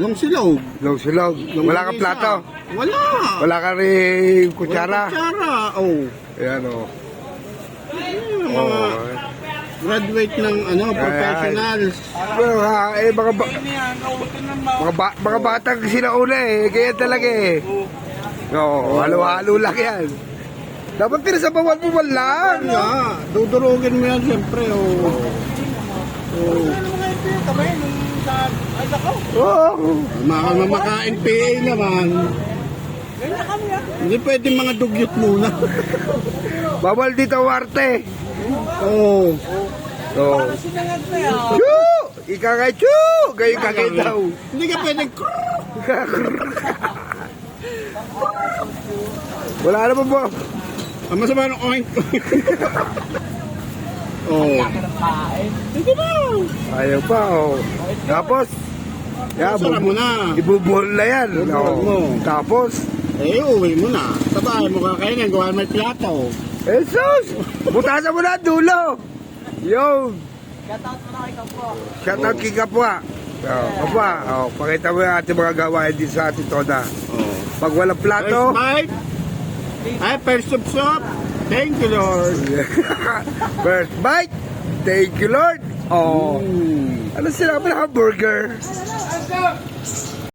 Yung silog. Long silog. Wala kang plato. Wala. Wala ka rin kutsara. Kutsara. Oh. Ayan o. Yung mga graduate ng professionals. Pero mga batang sinauna kaya talaga Oo, halo-halo lang yan. Dapat pinasabawan mo man lang. Yeah, dudurugin mo yan siyempre. Oh. Mamakain PA naman. Hindi pwede mga dugyot muna. Bawal dito warte. Oo. Oh. Chu! Ika nga chu! Kayo kagay daw. Hindi ka pwede. Wala naman po. Ang masama ng oink. Oh. Hindi ba? Ayaw pa Tapos, Sara mo na. ibubuhol na yan. Ibubuhol mo. Tapos, Uwi mo na. Sabay mo kakainin. Gawa may plato. Jesus! Butasan mo na ang dulo. Yo! Shoutout mo na kay Kapwa. Shoutout kay Kapwa. Kapwa, pakita mo yung ating mga gawain din sa ating Tona. Oh. Pag walang plato, First bite. Ay, first soup. Thank you, Lord. first bite, thank you Lord. Ano sila pala hamburger?